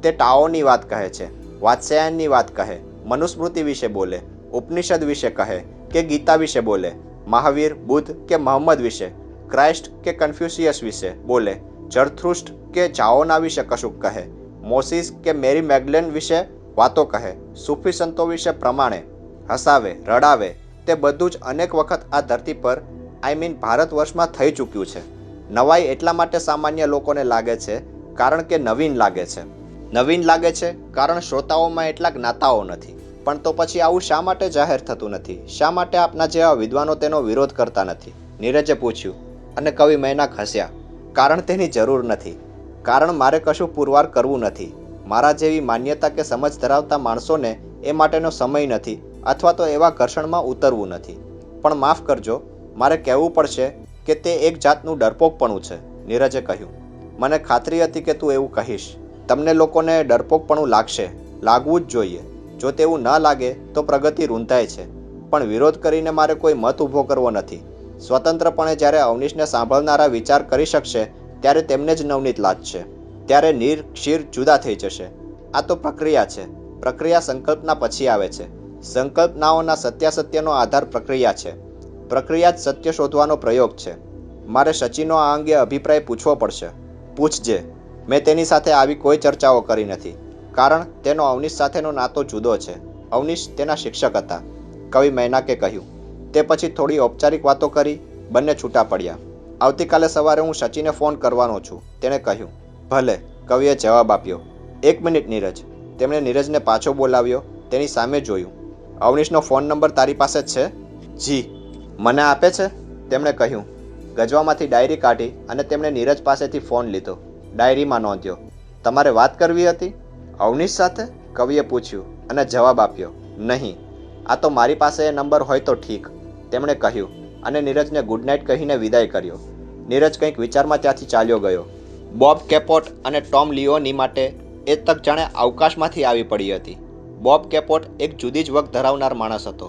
S1: તે ટાઓની વાત કહે છે, વાત્સ્યાયનની વાત કહે, મનુસ્મૃતિ વિશે બોલે, ઉપનિષદ વિશે કહે કે ગીતા વિશે બોલે, મહાવીર, બુદ્ધ કે મહમ્મદ વિશે, ક્રાઇસ્ટ કે કન્ફ્યુશિયસ વિશે બોલે, જરથ્રુસ્ટ કે જાઓના વિશે કશુંક કહે, મોસીસ કે મેરી મેગ્લેન વિશે વાતો કહે, સૂફી સંતો વિશે પ્રમાણે, હસાવે, રડાવે, તે બધું જ અનેક વખત આ ધરતી પર ભારત વર્ષમાં થઈ ચૂક્યું છે. નવાઈ એટલા માટે સામાન્ય લોકોને લાગે છે કારણ કે નવીન લાગે છે. નવીન લાગે છે કારણ શ્રોતાઓમાં એટલા જ્ઞાતાઓ નથી. પણ તો પછી આવું શા માટે જાહેર થતું નથી? શા માટે આપના જેવા વિદ્વાનો તેનો વિરોધ કરતા નથી? નીરજે પૂછ્યું, અને કવિ મૈનાક હસ્યા. કારણ તેની જરૂર નથી. કારણ મારે કશું પુરવાર કરવું નથી. મારા જેવી માન્યતા કે સમજ ધરાવતા માણસોને એ માટેનો સમય નથી, અથવા તો એવા ઘર્ષણમાં ઉતરવું નથી. પણ માફ કરજો, મારે કહેવું પડશે કે તે એક જાતનું ડરપોકપણું છે, નીરજે કહ્યું. મને ખાતરી હતી કે તું એવું કહીશ. તમને લોકોને ડરપોકપણું લાગશે, લાગવું જ જોઈએ. જો તેવું ન લાગે તો પ્રગતિ રૂંધાય છે. પણ વિરોધ કરીને મારે કોઈ મત ઊભો કરવો નથી. સ્વતંત્રપણે જ્યારે અવનીશને સાંભળનારા વિચાર કરી શકશે ત્યારે તેમને જ નવનીત લાગશે. ત્યારે નીર ક્ષીર જુદા થઈ જશે. આ તો પ્રક્રિયા છે. પ્રક્રિયા સંકલ્પના પછી આવે છે. સંકલ્પનાઓના સત્યાસત્યનો આધાર પ્રક્રિયા છે. પ્રક્રિયા જ સત્ય શોધવાનો પ્રયોગ છે. મારે સચિનનો આ અંગે અભિપ્રાય પૂછવો પડશે. પૂછજે. મેં તેની સાથે આવી કોઈ ચર્ચાઓ કરી નથી. કારણ તેનો અવનીશ સાથેનો નાતો જુદો છે. અવનીશ તેના શિક્ષક હતા, કવિ મૈનાકે કહ્યું. તે પછી થોડી ઔપચારિક વાતો કરી બંને છૂટા પડ્યા. આવતીકાલે સવારે હું સચિને ફોન કરવાનો છું, તેણે કહ્યું. ભલે, કવિએ જવાબ આપ્યો. 1 મિનિટ નીરજ. તેમણે નીરજને પાછો બોલાવ્યો, તેની સામે જોયું. અવનીશનો ફોન નંબર તારી પાસે છે? જી. મને આપે છે? તેમણે કહ્યું. ગજવામાંથી ડાયરી કાઢી અને તેમણે નીરજ પાસેથી ફોન લીધો. ડાયરીમાં નોંધ્યો. તમારે વાત કરવી હતી? અવનીશ સાથે? કવિએ પૂછ્યું અને જવાબ આપ્યો. નહીં. આ તો મારી પાસે એ નંબર હોય તો ઠીક, તેમણે કહ્યું અને નીરજને ગુડ નાઇટ કહીને વિદાય કર્યો. નીરજ કંઈક વિચારમાં ત્યાંથી ચાલ્યો ગયો. બોબ કેપોટ અને ટોમ લિયોની માટે એ તક જાણે અવકાશમાંથી આવી પડી હતી. બોબ કેપોટ એક જુદી જ વખ ધરાવનાર માણસ હતો.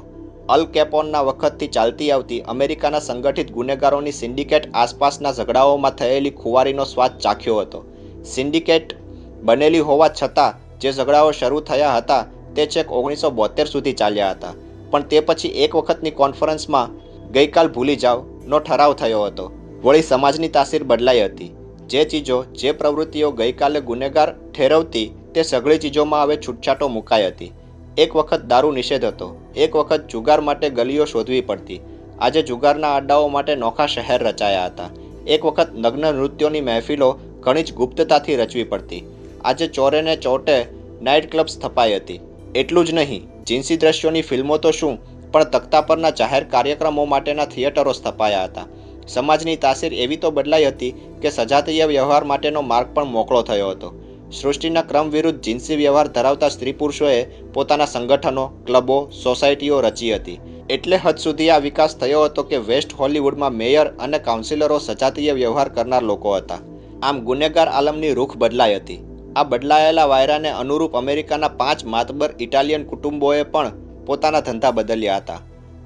S1: અલ કેપોનના વખતથી ચાલતી આવતી અમેરિકાના સંગઠિત ગુનેગારોની સિન્ડિકેટ આસપાસના ઝઘડાઓમાં થયેલી ખુવારીનો સ્વાદ ચાખ્યો હતો. સિન્ડિકેટ બનેલી હોવા છતાં જે ઝઘડાઓ શરૂ થયા હતા તે છેક 1972 સુધી ચાલ્યા હતા. પણ તે પછી એક વખતની કોન્ફરન્સમાં ગઈકાલ ભૂલી જાઓ નો ઠરાવ થયો હતો. વળી સમાજની તાસીર બદલાઈ હતી. જે ચીજો, જે પ્રવૃત્તિઓ ગઈકાલે ગુનેગાર ઠેરવતી તે સઘળી ચીજોમાં હવે છૂટછાટો મુકાઈ હતી. એક વખત દારૂ નિષેધ હતો. એક વખત જુગાર માટે ગલીઓ શોધવી પડતી. આજે જુગારના અડ્ડાઓ માટે નોખા શહેર રચાયા હતા. એક વખત નગ્ન નૃત્યોની મહેફિલો ઘણી જ ગુપ્તતાથી રચવી પડતી. આજે ચોરેને ચોટે નાઇટ ક્લબ સ્થપાઈ હતી. એટલું જ નહીં, જીન્સી દ્રશ્યોની ફિલ્મો તો શું, પણ તખ્તા પરના જાહેર કાર્યક્રમો માટેના થિયેટરો સ્થપાયા હતા. સમાજની તાસીર એવી તો બદલાઈ હતી કે સજાતીય વ્યવહાર માટેનો માર્ગ પણ મોકળો થયો હતો. સૃષ્ટિના ક્રમ વિરુદ્ધ જીન્સી વ્યવહાર ધરાવતા સ્ત્રી પુરુષોએ પોતાના સંગઠનો, ક્લબો, સોસાયટીઓ રચી હતી. એટલે હદ સુધી આ વિકાસ થયો હતો કે વેસ્ટ હોલિવૂડમાં મેયર અને કાઉન્સિલરો સજાતીય વ્યવહાર કરનાર લોકો હતા. આમ ગુનેગાર આલમની રૂખ બદલાઈ હતી. આ બદલાયેલા વાયરાને અનુરૂપ અમેરિકાના 5 માતબર ઇટાલિયન કુટુંબોએ પણ પોતાના ધંધા બદલ્યા હતા.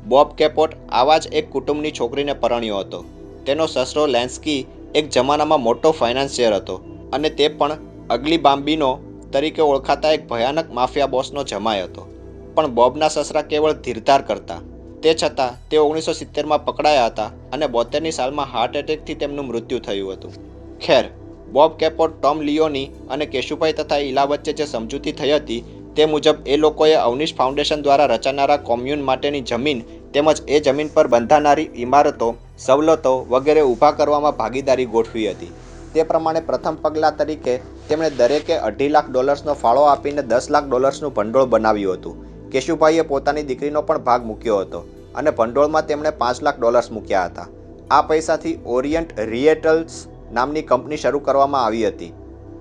S1: બોબ કેપોટ આવા જ એક કુટુંબની છોકરીને પરણ્યો હતો. તેનો સસરો લેન્સ્કી એક જમાનામાં મોટો ફાઇનાન્સિયર હતો અને તે પણ અગલી બામ્બીનો તરીકે ઓળખાતા એક ભયાનક માફિયા બોસનો જમાઈ હતો. પણ બોબના સસરા કેવળ ધીરધાર કરતા. તે છતાં તે 1970માં પકડાયા હતા અને 72ની સાલમાં હાર્ટ એટેકથી તેમનું મૃત્યુ થયું હતું. ખેર, બોબ કેપોટ, ટોમ લિયોની અને કેશુભાઈ તથા ઈલા વચ્ચે જે સમજૂતી થઈ હતી તે મુજબ એ લોકોએ અવનીશ ફાઉન્ડેશન દ્વારા રચાનારા કોમ્યુન માટેની જમીન તેમજ એ જમીન પર બંધાનારી ઇમારતો, સવલતો વગેરે ઊભા કરવામાં ભાગીદારી ગોઠવી હતી. તે પ્રમાણે પ્રથમ પગલાં તરીકે તેમણે દરેકે $2.5 લાખ ફાળો આપીને $10 લાખ ભંડોળ બનાવ્યું હતું. કેશુભાઈએ પોતાની દીકરીનો પણ ભાગ મૂક્યો હતો અને ભંડોળમાં તેમણે $5 લાખ મૂક્યા હતા. આ પૈસાથી ઓરિયન્ટ રિએટલ્સ નામની કંપની શરૂ કરવામાં આવી હતી.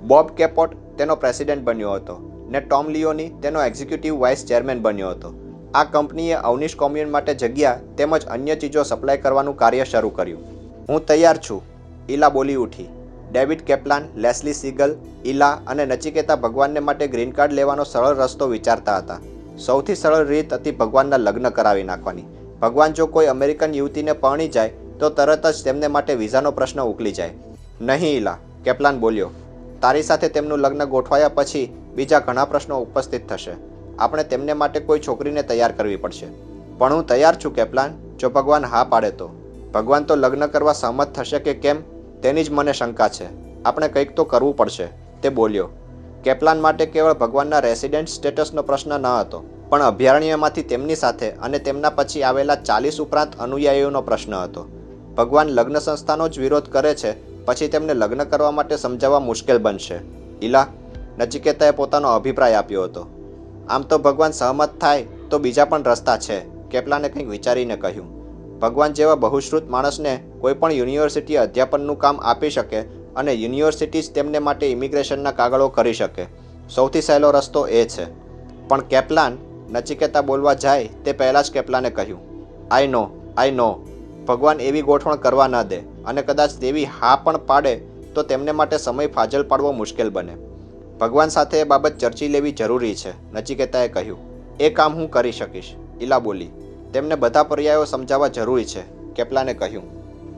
S1: બોબ કેપોટ તેનો પ્રેસિડેન્ટ બન્યો હતો ને ટોમ લિયોની તેનો એક્ઝિક્યુટિવ વાઇસ ચેરમેન બન્યો હતો. આ કંપનીએ અવનીશ કોમ્યુન માટે જગ્યા તેમજ અન્ય ચીજો સપ્લાય કરવાનું કાર્ય શરૂ કર્યું. હું તૈયાર છું, ઈલા બોલી ઉઠી. ડેવિડ કેપ્લાન, લેસ્લી સીગલ, ઈલા અને નચિકેતા ભગવાનને માટે ગ્રીન કાર્ડ લેવાનો સરળ રસ્તો વિચારતા હતા. સૌથી સરળ રીત હતી ભગવાનના લગ્ન કરાવી નાખવાની. ભગવાન જો કોઈ અમેરિકન યુવતીને પરણી જાય તો તરત જ તેમને માટે વિઝાનો પ્રશ્ન ઉકલી જાય. નહીં ઈલા, કેપ્લાન બોલ્યો. તારી સાથે તેમનું લગ્ન ગોઠવાયા પછી બીજા ઘણા પ્રશ્નો ઉપસ્થિત થશે. આપણે તેમને માટે કોઈ છોકરીને તૈયાર કરવી પડશે. પણ હું તૈયાર છું કેપ્લાન, જો ભગવાન હા પાડે તો. ભગવાન તો લગ્ન કરવા સહમત થશે કે કેમ તેની જ મને શંકા છે. આપણે કંઈક તો કરવું પડશે, તે બોલ્યો. કેપ્લાન માટે કેવળ ભગવાનના રેસિડેન્ટ સ્ટેટસનો પ્રશ્ન ન હતો, પણ અભયારણ્યમાંથી તેમની સાથે અને તેમના પછી આવેલા 40 ઉપરાંત અનુયાયીઓનો પ્રશ્ન હતો. ભગવાન લગ્ન સંસ્થાનો જ વિરોધ કરે છે, પછી તેમને લગ્ન કરવા માટે સમજાવવા મુશ્કેલ બનશે. ઈલા, નચિકેતાએ પોતાનો અભિપ્રાય આપ્યો હતો. આમ તો ભગવાન સહમત થાય તો બીજા પણ રસ્તા છે, કેપ્લાને કંઈક વિચારીને કહ્યું. ભગવાન જેવા બહુશ્રુત માણસને કોઈ પણ યુનિવર્સિટી અધ્યાપનનું કામ આપી શકે અને યુનિવર્સિટી જ તેમને માટે ઇમિગ્રેશનના કાગળો કરી શકે. સૌથી સહેલો રસ્તો એ છે. પણ કેપ્લાન, નચિકેતા બોલવા જાય તે પહેલાં જ કેપ્લાને કહ્યું. આઈ નો. ભગવાન એવી ગોઠવણ કરવા ન દે, અને કદાચ તેવી હા પણ પાડે તો તેમને માટે સમય ફાજલ પાડવો મુશ્કેલ બને. ભગવાન સાથે એ બાબત ચર્ચી લેવી જરૂરી છે, નચિકેતાએ કહ્યું. એ કામ હું કરી શકીશ, ઈલા બોલી. તેમને બધા પર્યાયો સમજાવવા જરૂરી છે, કેપ્લાને કહ્યું.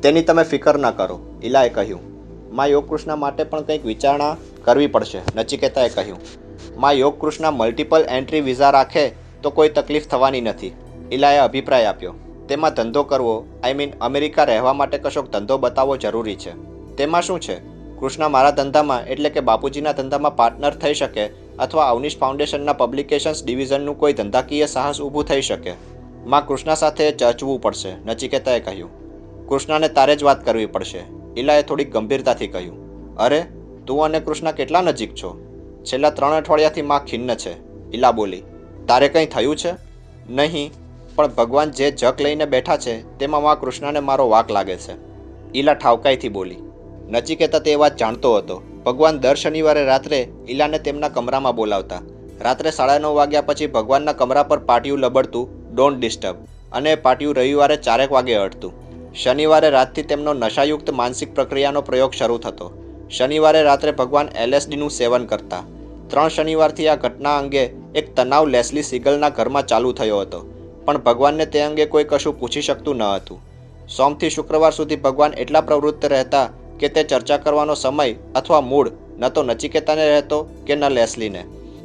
S1: તેની તમે ફિકર ન કરો, ઈલાએ કહ્યું. મા યોગકૃષ્ણ માટે પણ કંઈક વિચારણા કરવી પડશે, નચિકેતાએ કહ્યું. મા યોગકૃષ્ણ મલ્ટિપલ એન્ટ્રી વિઝા રાખે તો કોઈ તકલીફ થવાની નથી, ઈલાએ અભિપ્રાય આપ્યો. તેમાં ધંધો કરવો, અમેરિકા રહેવા માટે કશોક ધંધો બતાવવો જરૂરી છે. તેમાં શું છે? કૃષ્ણ મારા ધંધામાં એટલે કે બાપુજીના ધંધામાં પાર્ટનર થઈ શકે, અથવા અવનીશ ફાઉન્ડેશનના પબ્લિકેશન્સ ડિવિઝનનું કોઈ ધંધાકીય સાહસ ઊભું થઈ શકે. માં કૃષ્ણ સાથે ચર્ચવું પડશે, નચિકેતાએ કહ્યું. કૃષ્ણને તારે જ વાત કરવી પડશે, ઈલાએ થોડીક ગંભીરતાથી કહ્યું. અરે, તું અને કૃષ્ણ કેટલા નજીક છો? છેલ્લા 3 અઠવાડિયાથી માં ખિન્ન છે, ઈલા બોલી. તારે કંઈ થયું છે? નહીં, પણ ભગવાન જે જક લઈને બેઠા છે તેમાં માં કૃષ્ણને મારો વાક લાગે છે, ઈલા ઠાવકાઈથી બોલી. નચિકેતા તે વાત જાણતો હતો. ભગવાન દર શનિવારે રાત્રે ઈલાને તેમના કમરામાં બોલાવતા. રાત્રે 9:30 વાગ્યા પછી ભગવાનના કમરા પર પાટિયું લબડતું, ડોન્ટ ડિસ્ટર્બ, અને એ પાટિયું રવિવારે 4 વાગે અડતું. શનિવારે રાતથી તેમનો નશાયુક્ત માનસિક પ્રક્રિયાનો પ્રયોગ શરૂ થતો. શનિવારે રાત્રે ભગવાન LSDનું સેવન કરતા. 3 શનિવારથી આ ઘટના અંગે એક તણાવ લેસ્લી સીગલના ઘરમાં ચાલુ થયો હતો, પણ ભગવાનને તે અંગે કોઈ કશું પૂછી શકતું ન હતું. સોમથી શુક્રવાર સુધી ભગવાન એટલા પ્રવૃત્ત રહેતા કે તે ચર્ચા કરવાનો સમય અથવા મૂડ ન તો નચિકેતાને રહેતો કે ન લેસ્લીને.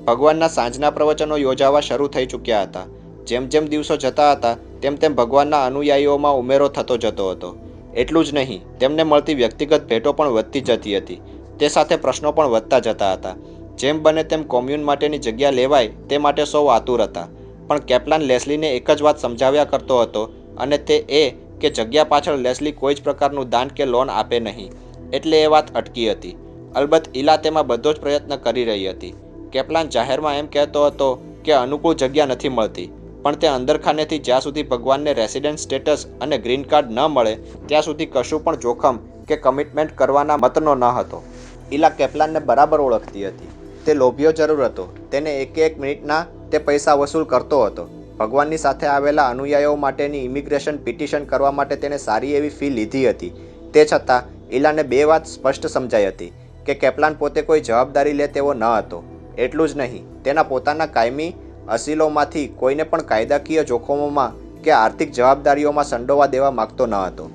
S1: ભગવાનના સાંજના પ્રવચનો યોજાવા શરૂ થઈ ચૂક્યા હતા. જેમ જેમ દિવસો જતા હતા તેમ તેમ ભગવાનના અનુયાયીઓમાં ઉમેરો થતો જતો હતો. એટલું જ નહીં, તેમને મળતી વ્યક્તિગત ભેટો પણ વધતી જતી હતી. તે સાથે પ્રશ્નો પણ વધતા જતા હતા. જેમ બને તેમ કોમ્યુન માટેની જગ્યા લેવાય તે માટે સૌ આતુર હતા. પણ કેપ્લાન લેસ્લીને એક જ વાત સમજાવ્યા કરતો હતો, અને તે એ કે જગ્યા પાછળ લેસ્લી કોઈ જ પ્રકારનું દાન કે લોન આપે નહીં. એટલે એ વાત અટકી હતી. અલબત્ત ઈલા તેમાં બધો જ પ્રયત્ન કરી રહી હતી. કેપ્લાન જાહેરમાં એમ કહેતો હતો કે અનુકૂળ જગ્યા નથી મળતી, પણ તે અંદરખાનેથી જ્યાં સુધી ભગવાનને રેસિડેન્ટ સ્ટેટસ અને ગ્રીન કાર્ડ ન મળે ત્યાં સુધી કશું પણ જોખમ કે કમિટમેન્ટ કરવાના મતનો ન હતો. ઈલા કેપ્લાનને બરાબર ઓળખતી હતી. તે લોભિયો જરૂર હતો. તેને એક મિનિટના તે પૈસા વસૂલ કરતો હતો. ભગવાનની સાથે આવેલા અનુયાયીઓ માટેની ઇમિગ્રેશન પિટિશન કરવા માટે તેણે સારી એવી ફી લીધી હતી. તે છતાં ઈલાને 2 વાત સ્પષ્ટ સમજાઈ હતી કે કેપ્લાન પોતે કોઈ જવાબદારી લે તેવો ન હતો. એટલું જ નહીં, તેના પોતાના કાયમી અસીલોમાંથી કોઈને પણ કાયદાકીય જોખમોમાં કે આર્થિક જવાબદારીઓમાં સંડોવા દેવા માગતો ન હતો.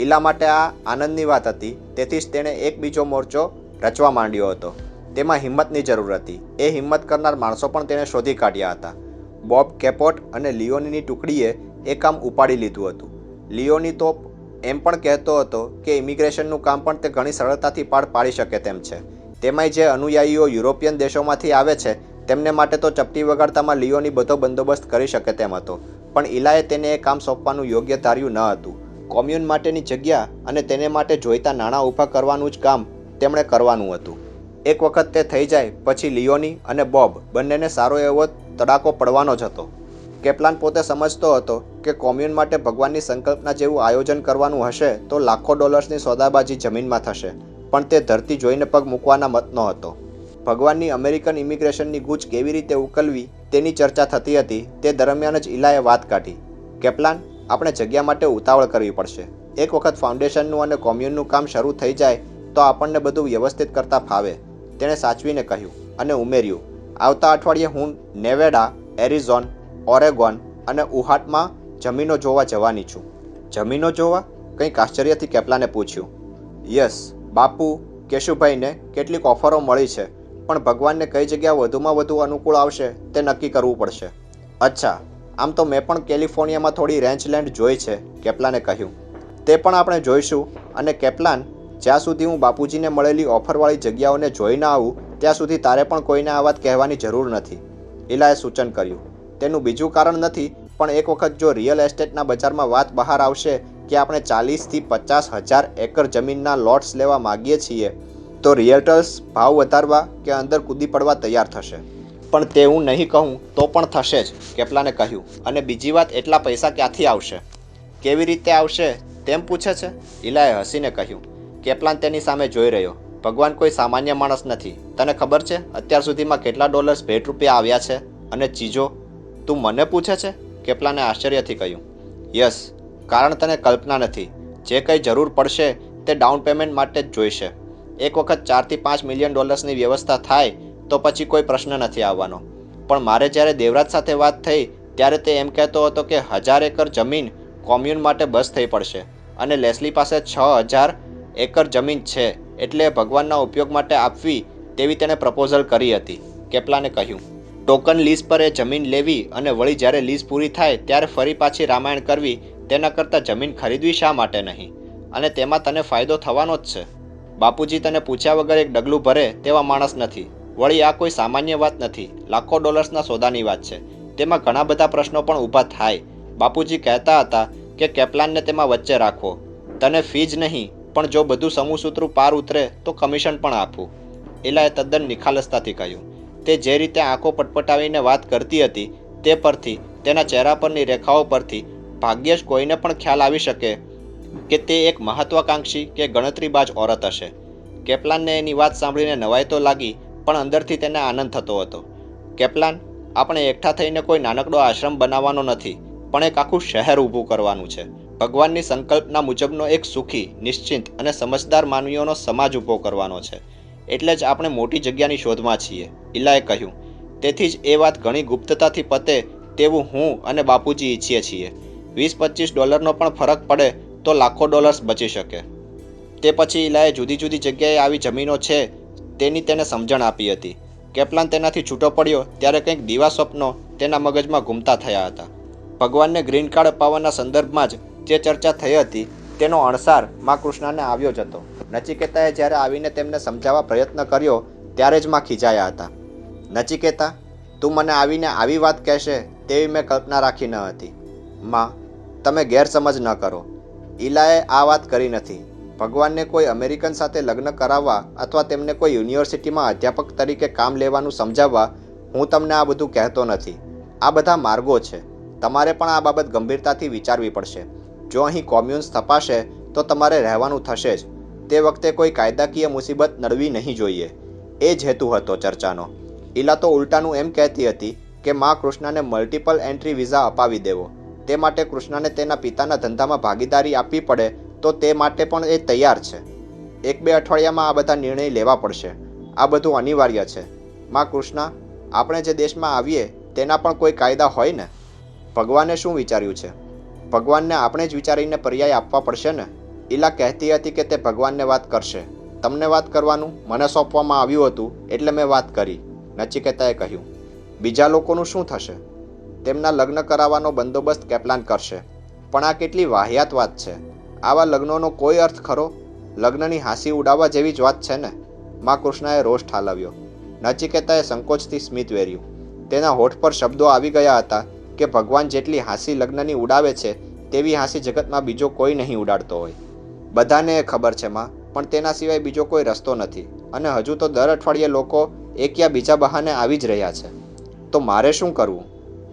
S1: ઈલા માટે આ આનંદની વાત હતી. તેથી જ તેણે એક બીજો મોરચો રચવા માંડ્યો હતો. તેમાં હિંમતની જરૂર હતી. એ હિંમત કરનાર માણસો પણ તેણે શોધી કાઢ્યા હતા. બોબ કેપોટ અને લિયોનીની ટુકડીએ એ કામ ઉપાડી લીધું હતું. લિયોની તો એમ પણ કહેતો હતો કે ઇમિગ્રેશનનું કામ પણ તે ઘણી સરળતાથી પાર પાડી શકે તેમ છે. તેમાંય જે અનુયાયીઓ યુરોપિયન દેશોમાંથી આવે છે તેમને માટે તો ચપટી વગાડતામાં લિયોની બધો બંદોબસ્ત કરી શકે તેમ હતો. પણ ઈલાએ તેને એ કામ સોંપવાનું યોગ્ય ધાર્યું ન હતું. કોમ્યુન માટેની જગ્યા અને તેને માટે જોઈતા નાણાં ઊભા કરવાનું જ કામ તેમણે કરવાનું હતું. એક વખત તે થઈ જાય પછી લિયોની અને બોબ બંનેને સારો એવો તડાકો પડવાનો જ હતો. કેપ્લાન પોતે સમજતો હતો કે કોમ્યુન માટે ભગવાનની સંકલ્પના જેવું આયોજન કરવાનું હશે તો લાખો ડોલર્સની સોદાબાજી જમીનમાં થશે, પણ તે ધરતી જોઈને પગ મૂકવાના મતનો હતો. ભગવાનની અમેરિકન ઇમિગ્રેશનની ગૂંચ કેવી રીતે ઉકલવી તેની ચર્ચા થતી હતી. તે દરમિયાન જ ઈલાએ વાત કાઢી. કેપ્લાન, આપણે જગ્યા માટે ઉતાવળ કરવી પડશે. એક વખત ફાઉન્ડેશનનું અને કોમ્યુનનું કામ શરૂ થઈ જાય તો આપણને બધું વ્યવસ્થિત કરતા ફાવે, તેણે સાચવીને કહ્યું, અને ઉમેર્યું, આવતા અઠવાડિયે હું નેવેડા, એરિઝોન, ઓરેગોન અને ઉહાટમાં જમીનો જોવા જવાની છું. જમીનો જોવા? કંઈક આશ્ચર્યથી કેપ્લાને પૂછ્યું. યસ, બાપુ કેશુભાઈને કેટલીક ઓફરો મળી છે, પણ ભગવાનને કઈ જગ્યા વધુમાં વધુ અનુકૂળ આવશે તે નક્કી કરવું પડશે. અચ્છા, આમ તો મેં પણ કેલિફોર્નિયામાં થોડી રેન્ચલેન્ડ જોઈ છે, કેપ્લાને કહ્યું. તે પણ આપણે જોઈશું. અને કેપ્લાન, જ્યાં સુધી હું બાપુજીને મળેલી ઓફરવાળી જગ્યાઓને જોઈ ના આવું ત્યાં સુધી તારે પણ કોઈને આ વાત કહેવાની જરૂર નથી, ઈલાએ સૂચન કર્યું. તેનું બીજું કારણ નથી, પણ એક વખત જો રિયલ એસ્ટેટના બજારમાં વાત બહાર આવશે કે આપણે 40,000 થી 50,000 એકર જમીનના લોટ્સ લેવા માગીએ છીએ તો રિયલ્ટર્સ ભાવ વધારવા કે અંદર કૂદી પડવા તૈયાર થશે. પણ તે હું નહીં કહું તો પણ થશે જ, કેપ્લાને કહ્યું. અને બીજી વાત, એટલા પૈસા ક્યાંથી આવશે? કેવી રીતે આવશે તેમ પૂછે છે, ઈલાએ હસીને કહ્યું. કેપ્લાન તેની સામે જોઈ રહ્યો. ભગવાન કોઈ સામાન્ય માણસ નથી. તને ખબર છે અત્યાર સુધીમાં કેટલા ડોલર્સ ભેટ રૂપિયા આવ્યા છે? અને ચીજો? તું મને પૂછે છે? કેપ્લાને આશ્ચર્યથી કહ્યું. યસ, કારણ તને કલ્પના નથી. જે કંઈ જરૂર પડશે તે ડાઉન પેમેન્ટ માટે જ જોઈશે. એક વખત 4 થી 5 મિલિયન ડોલર્સની વ્યવસ્થા થાય તો પછી કોઈ પ્રશ્ન નથી આવવાનો. પણ મારે જ્યારે દેવરાજ સાથે વાત થઈ ત્યારે તે એમ કહેતો હતો કે 1000 એકર જમીન કોમ્યુન માટે બસ થઈ પડશે અને લેસ્લી પાસે 6000 એકર જમીન છે, એટલે ભગવાનના ઉપયોગ માટે આપવી તેવી તેણે પ્રપોઝલ કરી હતી. કેપ્લાને કહ્યું. ટોકન લીઝ પર એ જમીન લેવી અને વળી જ્યારે લીઝ પૂરી થાય ત્યારે ફરી પાછી રામાયણ કરવી, તેના કરતાં જમીન ખરીદવી શા માટે નહીં? અને તેમાં તને ફાયદો થવાનો જ છે. બાપુજી તને પૂછ્યા વગર એક ડગલું ભરે તેવા માણસ નથી. વળી આ કોઈ સામાન્ય વાત નથી, લાખો ડોલર્સના સોદાની વાત છે. તેમાં ઘણા બધા પ્રશ્નો પણ ઊભા થાય. બાપુજી કહેતા હતા કે કેપ્લાનને તેમાં વચ્ચે રાખવો. તને ફી જ નહીં, પણ જો બધું સમૂહસૂત્રું પાર ઉતરે તો કમિશન પણ આપવું. ઇલાએ તદ્દન નિખાલસતાથી કહ્યું. તે જે રીતે આંખો પટપટાવીને વાત કરતી હતી તે પરથી, તેના ચહેરા પરની રેખાઓ પરથી ભાગ્યે જ કોઈને પણ ખ્યાલ આવી શકે કે તે એક મહત્વાકાંક્ષી કે ગણતરીબાજ ઓરત હશે. કેપ્લાનને એની વાત સાંભળીને નવાઈ તો લાગી, પણ અંદરથી તેને આનંદ થતો હતો. કેપ્લાન, આપણે એકઠા થઈને કોઈ નાનકડો આશ્રમ બનાવવાનો નથી, પણ એક આખું શહેર ઊભું કરવાનું છે. ભગવાનની સંકલ્પના મુજબનો એક સુખી, નિશ્ચિંત અને સમજદાર માનવીઓનો સમાજ ઊભો કરવાનો છે. એટલે જ આપણે મોટી જગ્યાની શોધમાં છીએ, ઇલાએ કહ્યું. તેથી જ એ વાત ઘણી ગુપ્તતાથી પતે તેવું હું અને બાપુજી ઈચ્છીએ છીએ. 20-25 ડોલરનો પણ ફરક પડે તો લાખો ડોલર્સ બચી શકે. તે પછી ઇલાએ જુદી જુદી જગ્યાએ આવી જમીનો છે તેની તેને સમજણ આપી હતી. કેપ્લાન તેનાથી છૂટો પડ્યો ત્યારે કંઈક દીવા સ્વપ્નો તેના મગજમાં ઘૂમતા થયા હતા. ભગવાનને ગ્રીન કાર્ડ અપાવવાના સંદર્ભમાં જ જે ચર્ચા થઈ હતી તેનો અણસાર માં કૃષ્ણાને આવ્યો જ હતો. નચિકેતાએ જ્યારે આવીને તેમને સમજાવવા પ્રયત્ન કર્યો ત્યારે જ માં ખીજાયા હતા. નચિકેતા, તું મને આવીને આવી વાત કહેશે તેવી મેં કલ્પના રાખી ન હતી. માં, તમે ગેરસમજ ન કરો. ઇલાએ આ વાત કરી નથી. ભગવાનને કોઈ અમેરિકન સાથે લગ્ન કરાવવા અથવા તેમને કોઈ યુનિવર્સિટીમાં અધ્યાપક તરીકે કામ લેવાનું સમજાવવા હું તમને આ બધું કહેતો નથી. આ બધા માર્ગો છે. તમારે પણ આ બાબત ગંભીરતાથી વિચારવી પડશે. જો અહીં કોમ્યુન સ્થપાશે તો તમારે રહેવાનું થશે જ. તે વખતે કોઈ કાયદાકીય મુસીબત નડવી નહીં જોઈએ. એ જ હેતુ હતો ચર્ચાનો. ઇલા તો ઉલટાનું એમ કહેતી હતી કે માં કૃષ્ણને મલ્ટિપલ એન્ટ્રી વિઝા અપાવી દેવો. તે માટે કૃષ્ણને તેના પિતાના ધંધામાં ભાગીદારી આપવી પડે તો તે માટે પણ એ તૈયાર છે. 1-2 અઠવાડિયામાં આ બધા નિર્ણય લેવા પડશે. આ બધું અનિવાર્ય છે. માં કૃષ્ણા, આપણે જે દેશમાં આવીએ તેના પણ કોઈ કાયદા હોય ને? ભગવાને શું વિચાર્યું છે? ભગવાનને આપણે જ વિચારીને પર્યાય આપવા પડશે ને? ઇલા કહેતી હતી કે તે ભગવાનને વાત કરશે. તમને વાત કરવાનું મને સોંપવામાં આવ્યું હતું એટલે મેં વાત કરી, નચિકેતાએ કહ્યું. બીજા લોકોનું શું થશે? તેમના લગ્ન કરાવવાનો બંદોબસ્ત કેપ્લાન કરશે. પણ આ કેટલી વાહિયાત વાત છે. આવા લગ્નોનો કોઈ અર્થ ખરો? લગ્નની હાંસી ઉડાવવા જેવી જ વાત છે ને? માં કૃષ્ણાએ રોષ ઠાલવ્યો. નચિકેતાએ સંકોચથી સ્મિત વેર્યું. તેના હોઠ પર શબ્દો આવી ગયા હતા કે ભગવાન જેટલી હાંસી લગ્નની ઉડાવે છે તેવી હાંસી જગતમાં બીજો કોઈ નહીં ઉડાડતો હોય. બધાને એ ખબર છે માં, પણ તેના સિવાય બીજો કોઈ રસ્તો નથી. અને હજુ તો દર અઠવાડિયે લોકો એક યા બીજા બહાને આવી જ રહ્યા છે. તો મારે શું કરવું?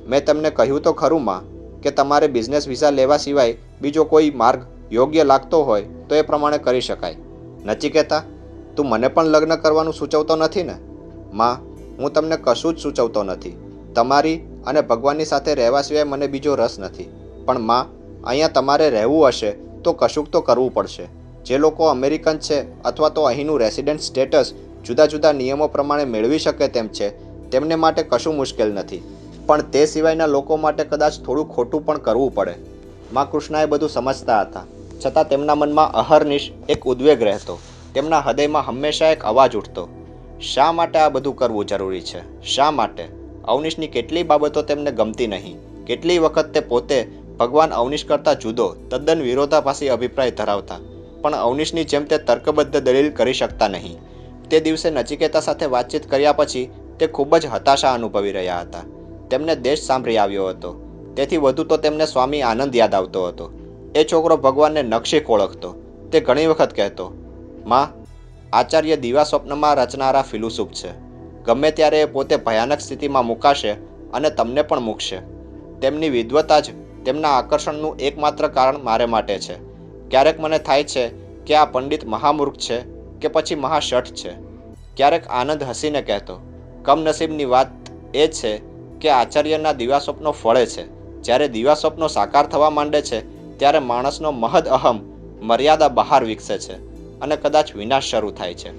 S1: મેં તમને કહ્યું તો ખરું માં કે તમારે બિઝનેસ વિઝા લેવા સિવાય બીજો કોઈ માર્ગ યોગ્ય લાગતો હોય તો એ પ્રમાણે કરી શકાય. નચિકેતા, તું મને પણ લગ્ન કરવાનું સૂચવતો નથી ને? માં, હું તમને કશું જ સૂચવતો નથી. તમારી અને ભગવાનની સાથે રહેવા સિવાય મને બીજો રસ નથી. પણ માં, અહીંયા તમારે રહેવું હશે તો કશુંક તો કરવું પડશે. જે લોકો અમેરિકન છે અથવા તો અહીંનું રેસિડેન્ટ સ્ટેટસ જુદા જુદા નિયમો પ્રમાણે મેળવી શકે તેમ છે તેમને માટે કશું મુશ્કેલ નથી. પણ તે સિવાયના લોકો માટે કદાચ થોડું ખોટું પણ કરવું પડે. માં કૃષ્ણાએ બધું સમજતા હતા, છતાં તેમના મનમાં અહર્નિશ એક ઉદ્વેગ રહેતો. તેમના હૃદયમાં હંમેશા એક અવાજ ઉઠતો. શા માટે આ બધું કરવું જરૂરી છે? શા માટે? અવનીશની કેટલી બાબતો તેમને ગમતી નહીં. કેટલી વખત તે પોતે ભગવાન અવનીશ કરતાં જુદો, તદ્દન વિરોધાભાસી અભિપ્રાય ધરાવતા, પણ અવનીશની જેમ તે તર્કબદ્ધ દલીલ કરી શકતા નહીં. તે દિવસે નચિકેતા સાથે વાતચીત કર્યા પછી તે ખૂબ જ હતાશા અનુભવી રહ્યા હતા. તેમને દેશ સાંભળી આવ્યો હતો, તેથી વધુ તો તેમને સ્વામી આનંદ યાદ આવતો હતો. એ છોકરો ભગવાનને નકશીક ઓળખતો. તે ઘણી વખત કહેતો, માં, આચાર્ય દિવા સ્વપ્નમાં રચનારા ફિલોસોફ છે. ગમે ત્યારે એ પોતે ભયાનક સ્થિતિમાં મુકાશે અને તમને પણ મૂકશે. તેમની વિદ્વતા જ તેમના આકર્ષણનું એકમાત્ર કારણ મારે માટે છે. ક્યારેક મને થાય છે કે આ પંડિત મહામૂર્ખ છે કે પછી મહાશઠ છે. ક્યારેક આનંદ હસીને કહેતો, કમનસીબની વાત એ છે કે આચાર્યના દિવા સ્વપ્નો ફળે છે. જ્યારે દિવા સ્વપ્નો સાકાર થવા માંડે છે ત્યારે માણસનો મહદ અહમ મર્યાદા બહાર વિકસે છે અને કદાચ વિનાશ શરૂ થાય છે.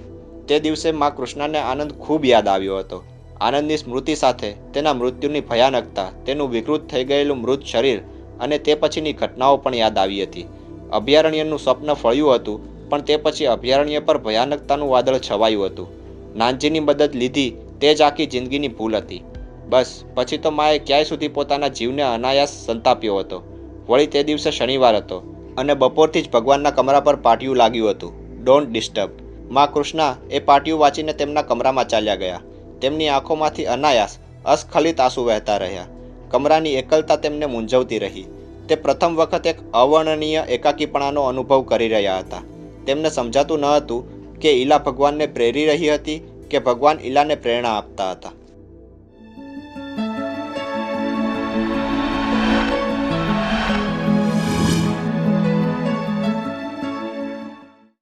S1: તે દિવસે મા કૃષ્ણને આનંદ ખૂબ યાદ આવ્યો હતો. આનંદની સ્મૃતિ સાથે તેના મૃત્યુની ભયાનકતા, તેનું વિકૃત થઈ ગયેલું મૃત શરીર અને તે પછીની ઘટનાઓ પણ યાદ આવી હતી. અભયારણ્યનું સ્વપ્ન ફળ્યું હતું, પણ તે પછી અભયારણ્ય પર ભયાનકતાનું વાદળ છવાયું હતું. નાનજીની મદદ લીધી તે જ આખી જિંદગીની ભૂલ હતી. બસ પછી તો માએ ક્યાંય સુધી પોતાના જીવને અનાયાસ સંતાપ્યો હતો. વળી તે દિવસે શનિવાર હતો અને બપોરથી જ ભગવાનના કમરા પર પાટિયું લાગ્યું હતું, ડોન્ટ ડિસ્ટર્બ. મા કૃષ્ણા એ પાટિયું વાંચીને તેમના કમરામાં ચાલ્યા ગયા. તેમની આંખોમાંથી અનાયાસ અસ્ખલિત આંસુ વહેતા રહ્યા. કમરાની એકલતા તેમને મૂંઝવતી રહી. તે પ્રથમ વખત એક અવર્ણનીય એકાકીપણાનો અનુભવ કરી રહ્યા હતા. તેમને સમજાતું ન હતું કે ઈલા ભગવાનને પ્રેરી રહી હતી કે ભગવાન ઈલાને પ્રેરણા આપતા હતા.